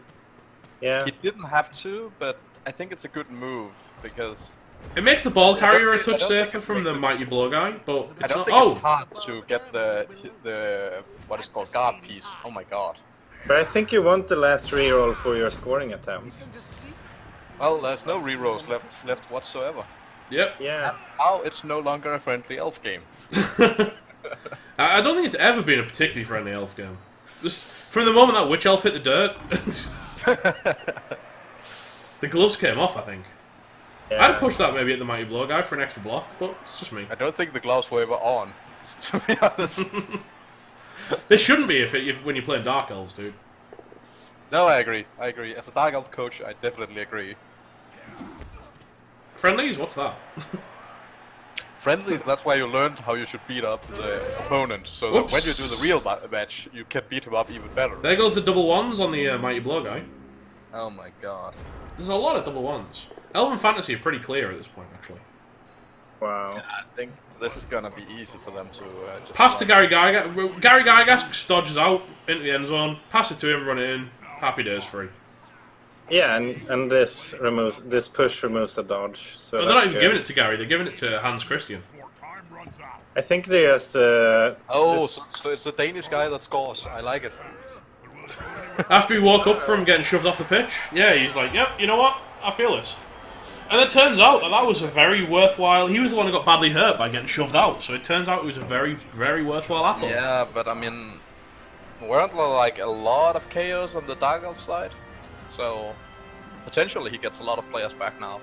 Yeah. He didn't have to, but I think it's a good move because It makes the ball carrier a I don't touch think safer it from makes the it- Mighty Blow guy, but I it's don't not. think it's hard to get the what is called guard piece. Oh my god. But I think you want the last reroll for your scoring attempt. Going to sleep. Well, there's no rerolls left whatsoever. Yep. Yeah. Now it's no longer a friendly elf game. I don't think it's ever been a particularly friendly elf game. Just from the moment that Witch Elf hit the dirt, the gloves came off, I think. I'd have pushed that maybe at the Mighty Blow guy for an extra block, but it's just me. I don't think the gloves were ever on, to be honest. They shouldn't be if when you're playing Dark Elves, dude. No, I agree. As a Dark Elf coach, I definitely agree. Friendlies? What's that? Friendlies, that's why you learned how you should beat up the opponent, so that when you do the real match, you can beat him up even better. There goes the double ones on the Mighty Blow guy. Oh my god. There's a lot of double ones. Elven Fantasy are pretty clear at this point, actually. Wow. I think this is gonna be easy for them to just Pass to run. Gary Gygax. Gary Gygax dodges out into the end zone. Pass it to him, run it in. Happy days free. Yeah, and this push removes the dodge. So No, they're not even giving it to Gary. They're giving it to Hans Christian. Before time runs out. I think they just. Oh, this- so it's the Danish guy that scores. I like it. After he woke up from getting shoved off the pitch, yeah, he's like, yep, you know what? I feel this. And it turns out that was a very worthwhile... He was the one who got badly hurt by getting shoved out, so it turns out it was a very, very worthwhile apple. Yeah, but I mean, weren't there like a lot of KOs on the Dark Elf side? So potentially he gets a lot of players back now.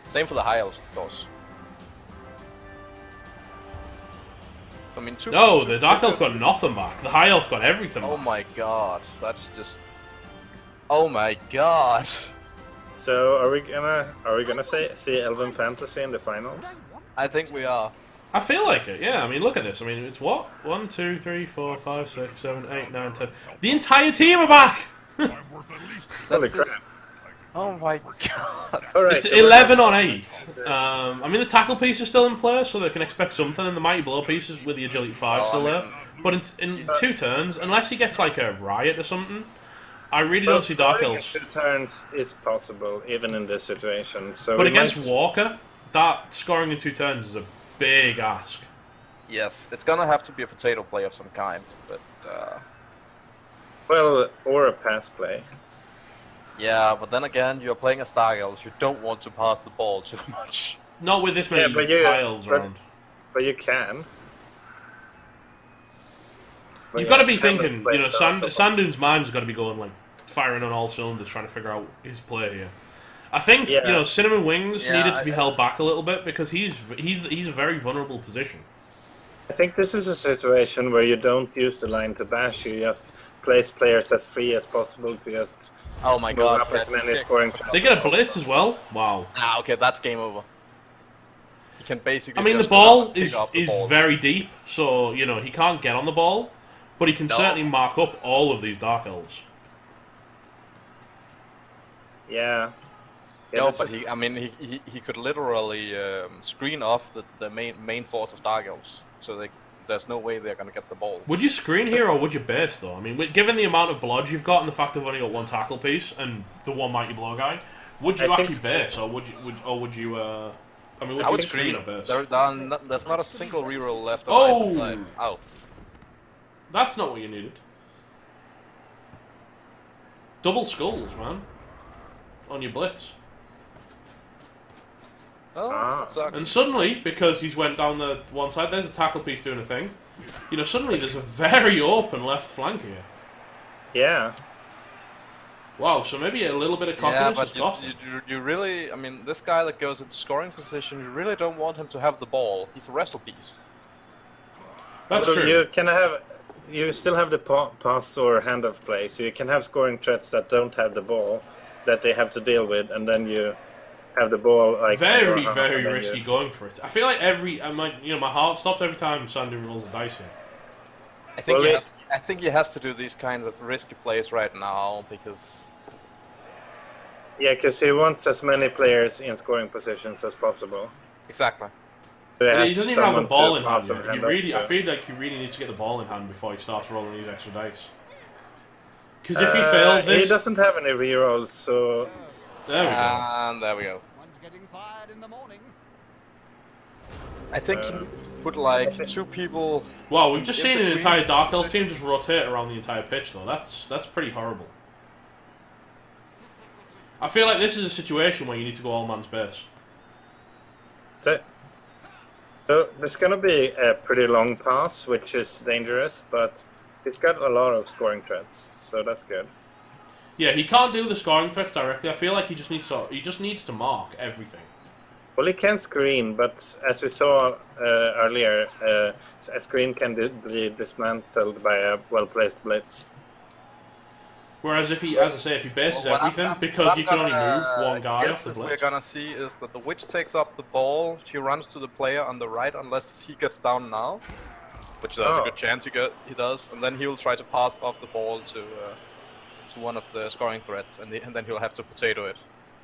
Same for the High Elves, of course. I mean, No, the Dark Elf got nothing back. The High Elf got everything Oh back. my god, that's just. Oh my god. So are we gonna see Elven Fantasy in the finals? I think we are. I feel like it, yeah. I mean, look at this. I mean, it's what? 1, 2, 3, 4, 5, 6, 7, 8, 9, 10. The entire team are back! I'm worth at least Holy That's just. crap! Oh my god. All right, It's so we're 11 on 8. I mean, the tackle piece is still in place, so they can expect something, and the Mighty Blow piece is with the Agility 5 still there. But in 2 turns, unless he gets like a riot or something, I really don't see Dark scoring in Elves. 2 turns is possible even in this situation. So But we against might- Walker, that scoring in 2 turns is a big ask. Yes, it's gonna have to be a potato play of some kind, but well, or a pass play. yeah, but then again, you're playing as Dark Elves, you don't want to pass the ball too much. Not with this many Yeah, but you- tiles but- around. But you can. But You've yeah, got to be Hammond thinking, plays you know, also- Sandune's mind's got to be going like firing on all cylinders, trying to figure out his play here. I think Yeah. you know, Cinnamon Wings Yeah, needed to be held back a little bit because he's a very vulnerable position. I think this is a situation where you don't use the line to bash. You just place players as free as possible to just Oh my move god. up as many yeah. scoring. They get a blitz as well. Wow. Ah, okay, that's game over. You can basically. I mean, the just go down ball and pick is up the ball. very deep, so you know he can't get on the ball, but he can No. certainly mark up all of these Dark Elves. Yeah. Yeah, No, this but is- I mean, he could literally screen off the main force of Dark Elves, so there's no way they're gonna get the ball. Would you screen here or would you base though? I mean, given the amount of blood you've got and the fact they've only got 1 tackle piece and the 1 Mighty Blow guy, would you I think actually base or would you? I mean, would I you would screen screen. or base? There's not a single reroll left. Oh! On either side. Oh! That's not what you needed. Double skulls, man, on your blitz. Oh, Ah. that sucks. And suddenly, because he's went down the one side, there's a tackle piece doing a thing. You know, suddenly there's a very open left flank here. Yeah. Wow, so maybe a little bit of Yeah, confidence but is cost. you really, I mean, this guy that goes into scoring position, you really don't want him to have the ball. He's a wrestle piece. That's So true. you still have the pass or handoff play, so you can have scoring threats that don't have the ball that they have to deal with, and then you have the ball like Very, and very then risky you- going for it. I feel like my heart stops every time Sandune rolls a dice here. I think Well, I think he has to do these kinds of risky plays right now because Yeah, because he wants as many players in scoring positions as possible. exactly. So But has he doesn't even have the someone ball to in hand pass and yet. hand off I to. feel like he really needs to get the ball in hand before he starts rolling these extra dice. Because if he fails He this, doesn't have any rerolls, so there we go. And there we go. One's getting fired in the morning. I think he put like 2 people. Wow, we've just in seen an between entire Dark Elf positions. team just rotate around the entire pitch, though. That's pretty horrible. I feel like this is a situation where you need to go all man's base. so there's gonna be a pretty long pass, which is dangerous, but he's got a lot of scoring threats, so that's good. Yeah, he can't do the scoring threats directly. I feel like he just needs to mark everything. Well, he can screen, but as we saw earlier, a screen can be dismantled by a well-placed blitz. Whereas if he, as I say, if he bases What everything, I'm because you can only move gonna one guy guess off the is we're blitz. gonna see is that the witch takes up the ball. She runs to the player on the right, unless he gets down now, which there's a Oh. good chance he does, and then he'll try to pass off the ball to one of the scoring threats, and then he'll have to potato it.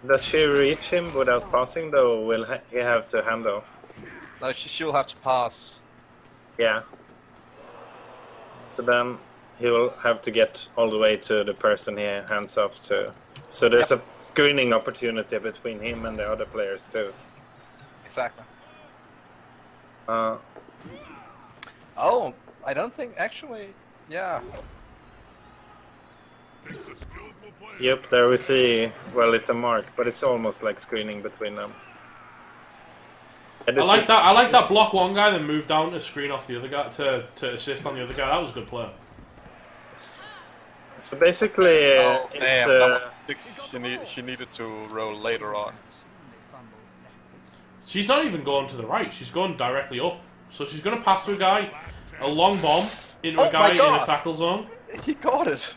Does she reach him without passing, though, or will he have to hand off? No, she'll have to pass. Yeah. So then he will have to get all the way to the person he hands off to. So there's a screening opportunity between him and the other players too. Exactly. Uh, Oh, I don't think actually. Yeah. It's a skillful player. yep, there we see. Well, it's a mark, but it's almost like screening between them. And I this like is- that. I like that block one guy, then move down to screen off the other guy to assist on the other guy. That was a good play. So basically, Oh, it's damn. Number 6, she needed to roll later on. She's not even going to the right. She's going directly up. So she's going to pass to a guy, a long bomb into Oh a guy my God. in a tackle zone. He got it.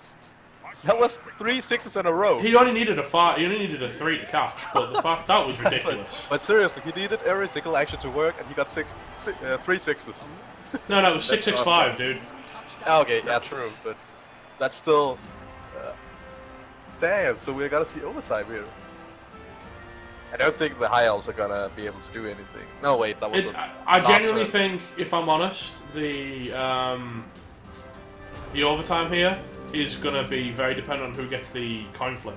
That was 3 6s in a row. He only needed a 5. He only needed a 3 to catch. But the fact that was ridiculous. But seriously, he needed every single action to work, and he got 3 6s. No, it was 6-6-5, dude. Okay, yeah, true, but that's still. Damn, so we're gonna see overtime here. I don't think the high elves are gonna be able to do anything. No, wait, that was. I last genuinely turn. think, if I'm honest, the overtime here is going to be very dependent on who gets the coin flip.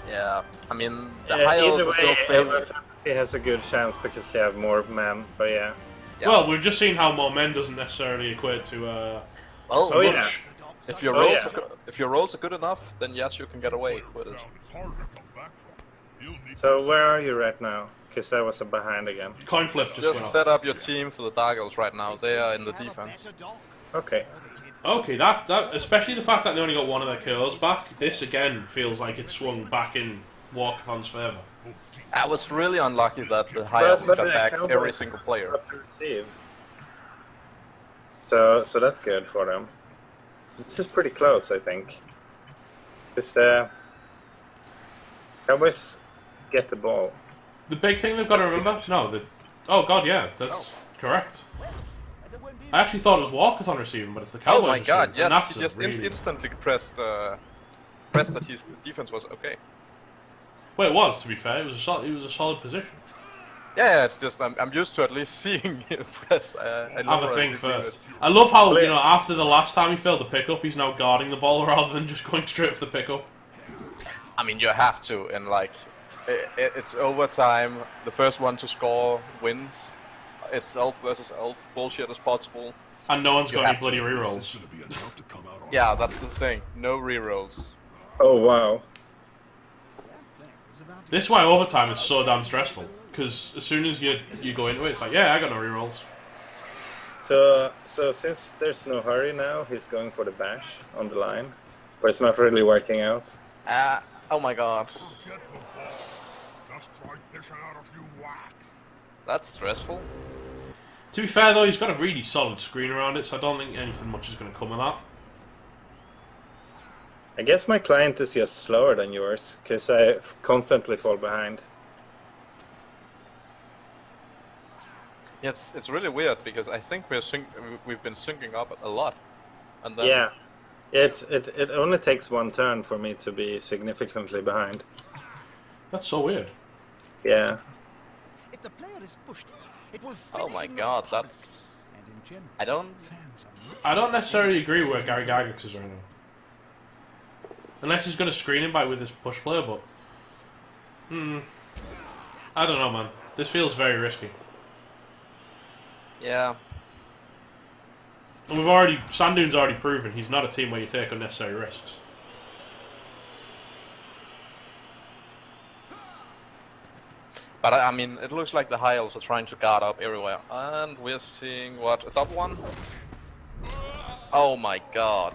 Yeah, I mean the high elves either are still way, favored. Elven Fantasy has a good chance because they have more men. But yeah. Yeah. Well, we've just seen how more men doesn't necessarily equate to Well, Oh, yeah. much. if your Oh, rolls yeah. if your rolls are good enough, then yes, you can get away with it. Ground is hard to come back from. You'll need So some where are you right now? Because I was behind again. Coin flip just went Just off. set up your team for the Dark Elves right now. They are in the defense. Okay. Okay, that especially the fact that they only got one of their kills back. This again feels like it swung back in Walkerthon's favour. I was really unlucky that the high But- elves but got the back Cowboys every single player. Up to receive. So that's good for them. This is pretty close, I think. Because the Cowboys get the ball. The big thing they've got to remember, oh god, yeah, that's correct. I actually thought it was Walkerthon receiving, but it's the Oh Cowboys my god, receiving, and yes, that's he just really... instantly pressed that his defense was okay. Well, it was, to be fair. It was a solid position. Yeah, it's just I'm used to at least seeing him press. Have a thing first. I love how, after the last time he failed the pickup, he's now guarding the ball rather than just going straight for the pickup. I mean, you have to, and like, it's overtime. The first one to score wins. It's elf versus elf bullshit as possible. And no one's You got any have bloody This rerolls. is gonna be enough to come out on. Yeah, that's the thing. No rerolls. Oh wow. This is why overtime is so damn stressful. Because as soon as you go into it, it's like, yeah, I got no rerolls. So since there's no hurry now, he's going for the bash on the line, but it's not really working out. Oh my god. Get the ball. Just try dishing out a few whacks. That's stressful. To be fair, though, he's got a really solid screen around it, so I don't think anything much is going to come of that. I guess my client is just slower than yours, because I constantly fall behind. It's really weird because I think we've been syncing up a lot, and then Yeah, it only takes one turn for me to be significantly behind. That's so weird. Yeah. If the player is pushed, it will Oh my finish in god, the that's and in general, I don't. fans are not I don't necessarily agree with where Gary Gygax is right now. Unless he's going to screen him with his push player, but... I don't know, man. This feels very risky. Yeah. And Sandune's already proven he's not a team where you take unnecessary risks. But I mean, it looks like the high elves are trying to guard up everywhere, and we're seeing what, a double one? Oh my god.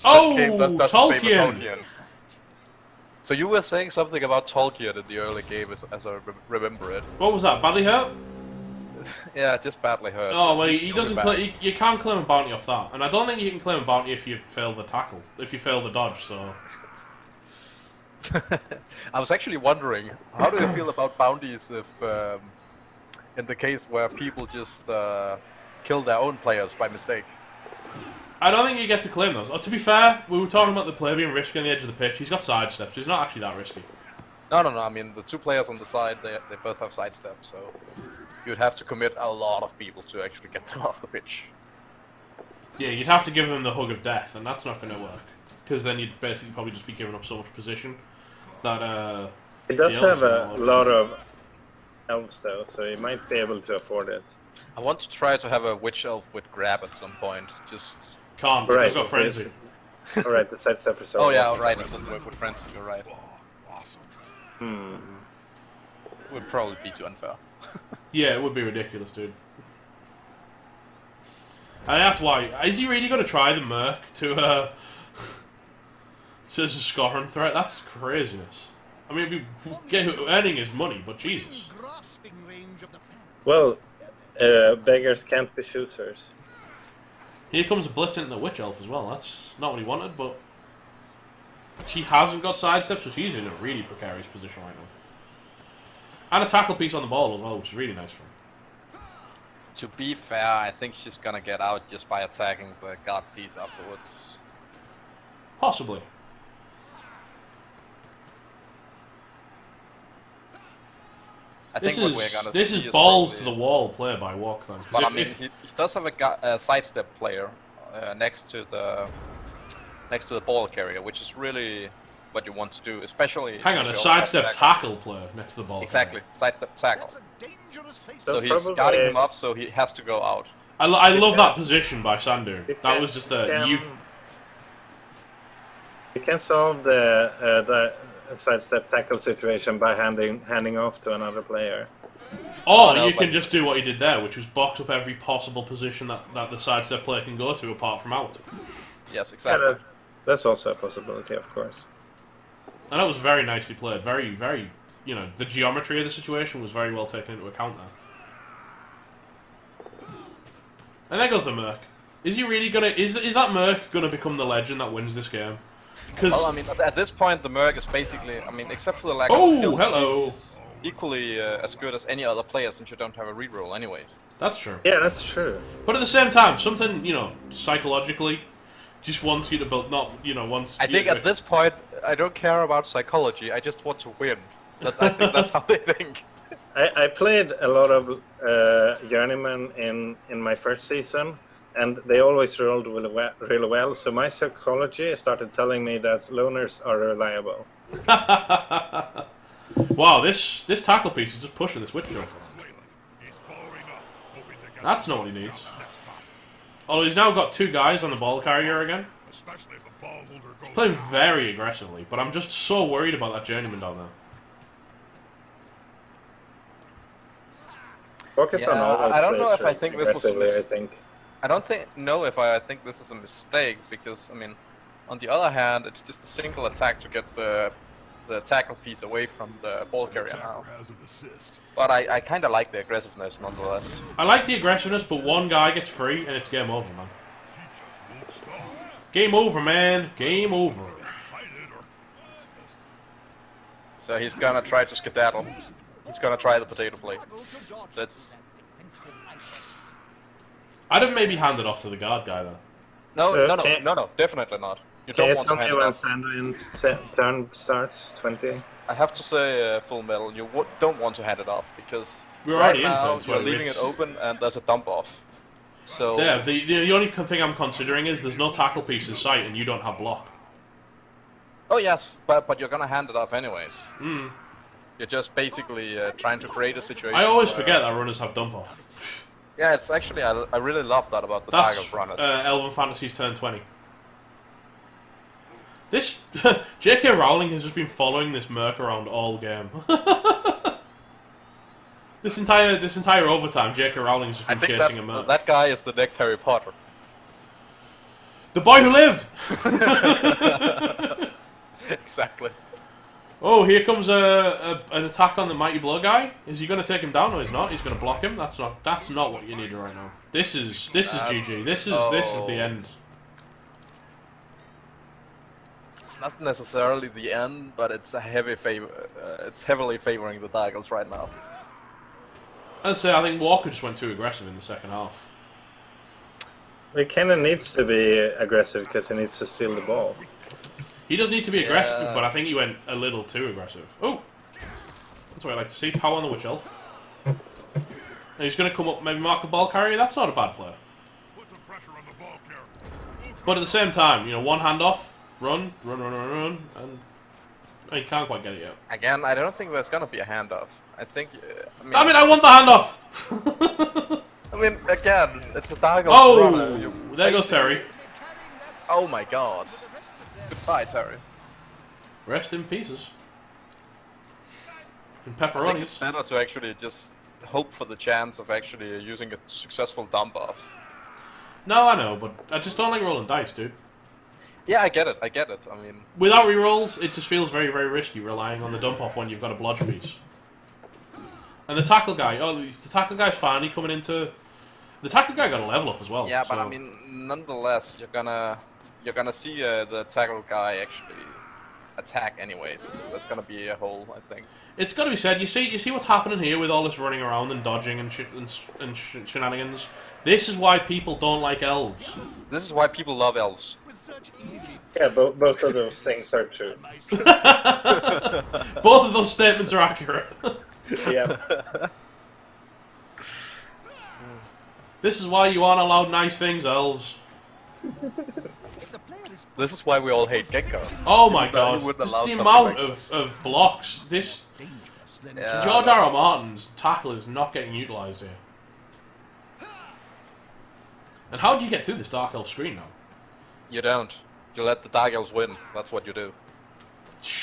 Oh, That's the famous Tolkien! So you were saying something about Tolkien in the early game, as I remember it. What was that? Badly hurt? Yeah, just badly hurt. Oh, well, He's he really doesn't. bad. You can't claim a bounty off that, and I don't think you can claim a bounty if you fail the tackle, if you fail the dodge. So I was actually wondering, how do you feel about bounties if, in the case where people just kill their own players by mistake? I don't think you get to claim those. Oh, to be fair, we were talking about the play being risky on the edge of the pitch. He's got sidesteps, so he's not actually that risky. No, I mean, the two players on the side, they both have sidestep, so... you'd have to commit a lot of people to actually get them off the pitch. Yeah, you'd have to give them the hug of death, and that's not going to work. Because then you'd basically probably just be giving up so much position that He does the have elves a lot of elves though, so he might be able to afford it. I want to try to have a witch elf with grab at some point. Just can't. Right, He's got frenzy. Alright, the sidestep is oh yeah, right. It doesn't work with frenzy. You're right. Awesome. Would probably be too unfair. Yeah, it would be ridiculous, dude. And that's why. Is he really going to try the Merc to score him threat? That's craziness. I mean, earning his money, but Jesus. Grasping range of the fan. Well, beggars can't be shooters. Here comes a blitz into the Witch Elf as well. That's not what he wanted, but she hasn't got sidestep, so she's in a really precarious position right now. And a tackle piece on the ball as well, which is really nice for him. To be fair, I think she's gonna get out just by attacking the guard piece afterwards. Possibly. I think what we're gonna this see is balls probably, to the wall play by Walkerthon. But I mean, he does have a sidestep player next to the ball carrier, which is really what you want to do, especially. Hang on, a sidestep tackle player next to the ball. Exactly, sidestep tackle. That's a dangerous place. So he's guarding him up, so he has to go out. I love that position by Sandune. That was just You can solve the sidestep tackle situation by handing off to another player. Or no, you can just do what he did there, which was box up every possible position that the sidestep player can go to apart from out. Yes, exactly. Yeah, that's also a possibility, of course. And that was very nicely played. Very, very, the geometry of the situation was very well taken into account there. And there goes the Merc. Is he really gonna? Is that Merc gonna become the legend that wins this game? Well, I mean, at this point, the Merc is basically, I mean, except for the lack of Oh, skill, hello. he's equally as good as any other player since you don't have a reroll anyways. That's true. Yeah, that's true. But at the same time, something psychologically, just wants you to build. Not wants. I think at this point, I don't care about psychology. I just want to win. I think that's how they think. I played a lot of Journeyman in my first season, and they always rolled really well. So my psychology started telling me that loners are reliable. Wow, this tackle piece is just pushing this Witch Elf. He's following up, hoping to get That's not what he needs. Oh, he's now got two guys on the ball carrier again. especially if the ball holder goes Playing down. very aggressively, but I'm just so worried about that Journeyman down there. Walkerthon Yeah, always I don't know plays if I think this was a aggressively, I mis- think. I don't know if I think this is a mistake because I mean, on the other hand, it's just a single attack to get the tackle piece away from the ball carrier now. Attacker has an assist. But I kind of like the aggressiveness nonetheless. I like the aggressiveness, but one guy gets free and it's game over, man. She just won't stop. Game over, man. Game over. Excited or disgusted. So he's gonna try to skedaddle. He's gonna try the potato plate. That's I'd have maybe handed off to the guard guy though. no, definitely not. You Can don't you want tell to me hand it when off. Sandune's turn starts? 20? I have to say, Full Metal, you don't want to hand it off because We're right already now into you're 20 leaving minutes. it open and there's a dump off. So Yeah, the only thing I'm considering is there's no tackle piece in sight and you don't have block. oh yes, but you're gonna hand it off anyways. Mm. You're just basically trying to create a situation. I always where- forget that runners have dump off. Yeah, it's actually I really love that about the That's Tiger runners. Elven Fantasy's turn 20. This J.K. Rowling has just been following this Merc around all game. This entire overtime, J.K. Rowling's just I been think chasing a Merc. that guy is the next Harry Potter. The boy who lived. Exactly. Oh, here comes an attack on the Mighty Blow guy. Is he going to take him down? No, he's not. He's going to block him. That's not what you need right now. This is GG. This is the end. It's not necessarily the end, but it's a heavy favor. It's heavily favoring the Tigers right now. I'd say I think Walker just went too aggressive in the second half. He kind of needs to be aggressive because he needs to steal the ball. He does need to be aggressive, Yes. but I think he went a little too aggressive. Oh! That's what I like to see. Power on the Witch Elf. And he's going to come up, maybe mark the ball carrier. That's not a bad play. Put some pressure on the ball carrier. But at the same time, you know, one hand off, run, and oh, you can't quite get it yet. Again, I don't think there's gonna be a handoff. I think. I want the handoff. I mean, again, it's the Dark Elf Oh, runner. there goes Terry. Oh my god. Goodbye, Terry. Rest in pieces. And I think pepperonis. it's better to actually just hope for the chance of actually using a successful dump off. No, I know, but I just don't like rolling dice, dude. Yeah, I get it. I mean, Without rerolls, it just feels very, very risky relying on the dump off when you've got a blodge piece. And the tackle guy, the tackle guy's finally coming into. The tackle guy got a level up as well. yeah, but so- I mean, nonetheless, you're gonna see the tackle guy actually attack anyways. That's gonna be a hole, I think. It's got to be said. You see what's happening here with all this running around and dodging and shenanigans. This is why people don't like elves. This is why people love elves. With such easy Yeah, both of those things are true. Both of those statements are accurate. Yeah. This is why you aren't allowed nice things, elves. if the player is This is why we all hate Gecko. Oh my You god! wouldn't Just allow the something amount like of blocks. This dangerous, then Yeah. George R. Martin's tackle is not getting utilised here. And how do you get through this Dark Elf screen now? You don't. You let the Dark Elves win. That's what you do.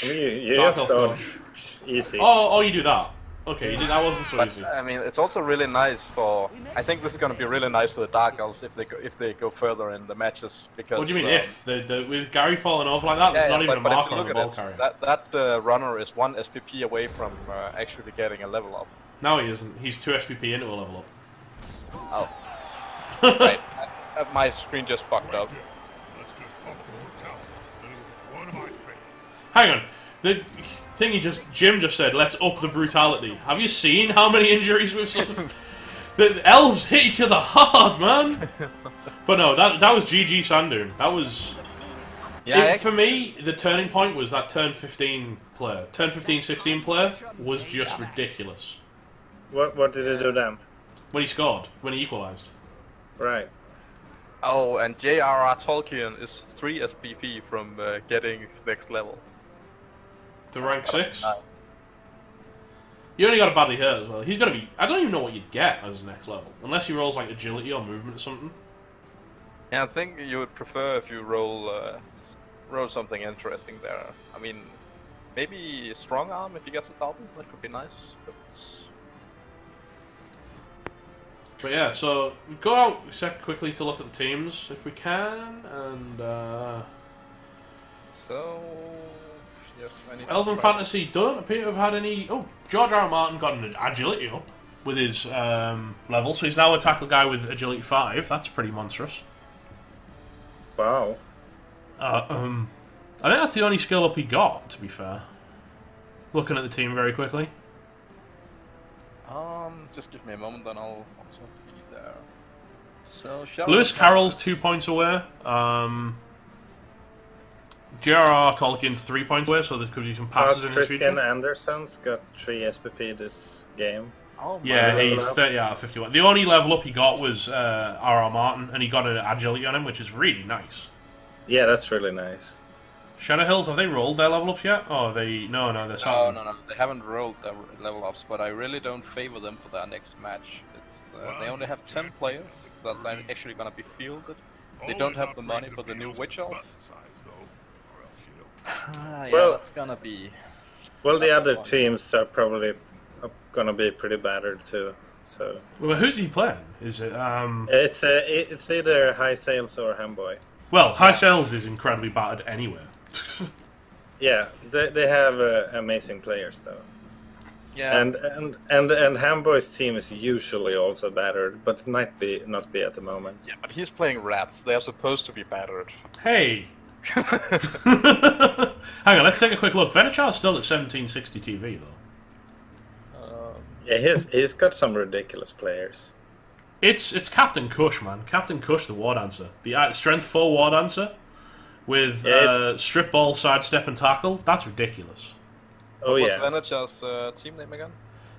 I mean, you Dark just Elf dodge easy. Oh, you do that. Okay, you did. That wasn't so But easy. I mean, it's also really nice for. I think this is going to be really nice for the Dark Elves if they go further in the matches because. What do you mean if? With Gary falling off like that, there's not even a but if marker you on look the at ball it, carrier. that runner is 1 SPP away from actually getting a level up. No, he isn't. He's 2 SPP into a level Oh. Right. My screen just bugged up. Let's just pump the brutality. One of my favorites. Hang on. The thing Jim just said, let's up the brutality. Have you seen how many injuries we've suffered? The elves hit each other hard, man. But no, that was GG Sandune. That was... Yeah, for me, the turning point was that turn 15 player. Turn 15-16 player was just ridiculous. What did he do then? When he scored. When he equalised. Right. Oh, and J.R.R. Tolkien is 3 SPP from getting his next level. To rank 6. Nice. You only got to badly hurt as well. He's going to be... I don't even know what you'd get as the next level. Unless he rolls like agility or movement or something. Yeah, I think you would prefer if you roll something interesting there. I mean, maybe strong arm if he gets a double. That could be nice. But yeah, so go out quickly to look at the teams if we can, and So yes, I need Elven to try. Fantasy don't appear to have had any. Oh, George R. R. Martin got an agility up with his level, so he's now a tackle guy with agility 5. That's pretty monstrous. Wow. I think that's the only skill up he got. To be fair, looking at the team very quickly. Just give me a moment, then I'll also be there. So Shadowhill Lewis Carroll's Cowboys. 2 points away. J.R.R. Tolkien's 3 points away, so there could be some passes in his Christian future. Anderson's got 3 SPP this game. Oh my Yeah, God. he's 30 out of 51. The only level up he got was R.R. Martin, and he got an agility on him, which is really nice. Yeah, that's really nice. Shadowhills, have they rolled their level ups yet? Oh, they... No, they're No, starting. no, they haven't rolled their level ups, but I really don't favor them for their next match. It's they only have 10 players that's actually gonna be fielded. They don't have the money for the new Witch Elf. Yeah, Well- that's gonna be. Well, the That's other fun. teams are probably gonna be pretty battered too. So Well, who's he playing? Is it... it's either High Sales or Hamboy. Well, High Sales is incredibly battered anyway. Yeah, they have amazing players though. Yeah. And Hamboy's team is usually also battered, but might not be at the moment. Yeah, but he's playing rats. They're supposed to be battered. Hey! Hang on, let's take a quick look. Venechar's still at 1760 TV, though. Yeah, he's got some ridiculous players. It's Captain Kush, man. Captain Kush, the War Dancer. The Strength 4 War Dancer with strip ball, sidestep, and tackle. That's ridiculous. Oh What's yeah, Venacha's team name again?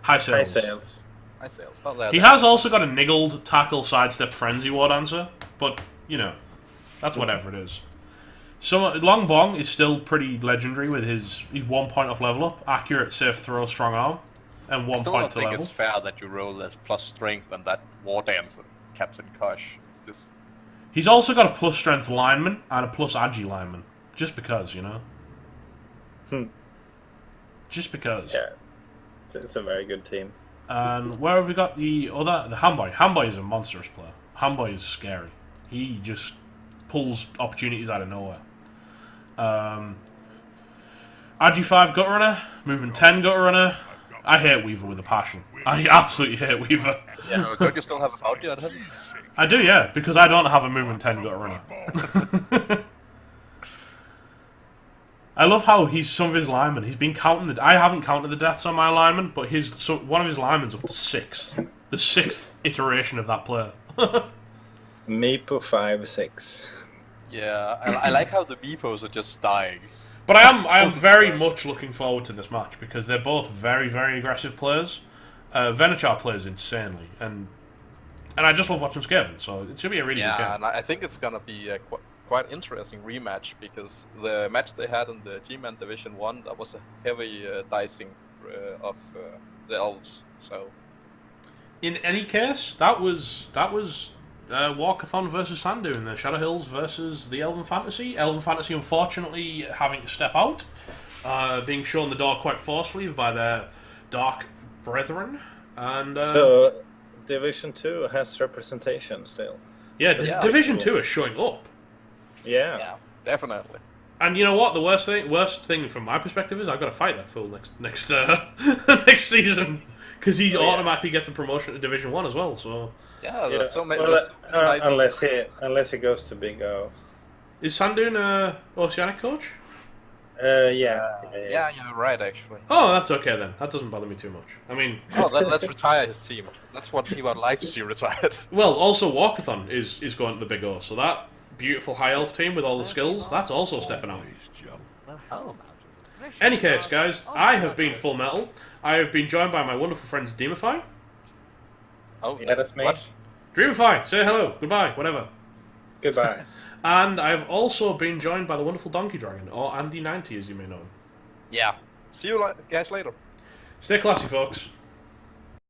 High High Sales. Sales. I sails. Oh, there. He has also got a niggled tackle sidestep frenzy ward answer, but you know, that's whatever it is. So Long Bong is still pretty legendary with he's 1 point off level up, accurate, safe throw, strong arm, and 1 still point don't to think level. it's fair that you roll as plus strength and that war dancer, Captain Kosh. It's just He's also got a plus strength lineman and a plus agi lineman, just because, you know. Just because. Yeah, it's a very good team. And where have we got the Hamboy? Hamboy is a monstrous player. Hamboy is scary. He just pulls opportunities out of nowhere. Agi 5 Gut Runner, Movement 10 Gut Runner. I hate Weaver with a passion. I absolutely hate Weaver. yeah. Don't you still have a bounty on him? I do, yeah, because I don't have a Movement 10 Gut Runner. I love how some of his linemen, he's been counting I haven't counted the deaths on my lineman, but one of his linemen's up to 6. The 6th iteration of that player. Meepo 5-6. Yeah, I like how the Meepos are just dying. But I am very much looking forward to this match because they're both very, very aggressive players. Venachar plays insanely, and I just love watching Skaven, so it should be a really good game. Yeah, and I think it's gonna be a quite interesting rematch because the match they had in the Gman Division 1, that was a heavy dicing of the elves. So In any case, that was Walkerthon versus Sandune, the Shadowhills versus the Elven Fantasy. Elven Fantasy, unfortunately, having to step out, being shown the door quite forcefully by their dark brethren. And So, Division 2 has representation still. yeah, Yeah, Division cool. 2 is showing up. Yeah. definitely. And you know what? The worst thing from my perspective is I've got to fight that fool next next season because he automatically gets the promotion to Division 1 as well. So Yeah, there's so many. Well, there's so many unless he goes to Big O. is Sandune a Oceanic coach? Yeah. yeah, you're right actually. Oh, that's okay then. That doesn't bother me too much. I mean, Let's retire his team. That's what he would like to see retired. well, also Walkerthon is going to the Big O, so that beautiful high elf team with all the skills, that's also stepping out. Oh. Any case, guys, I have been Full Metal. I have been joined by my wonderful friends Demify. Oh, Yeah, that's me. What? Dreamify, say hello, goodbye, whatever. Goodbye. And I have also been joined by the wonderful Donkey Dragon, or Andy90 as you may know him. Yeah. See you guys later. Stay classy, folks.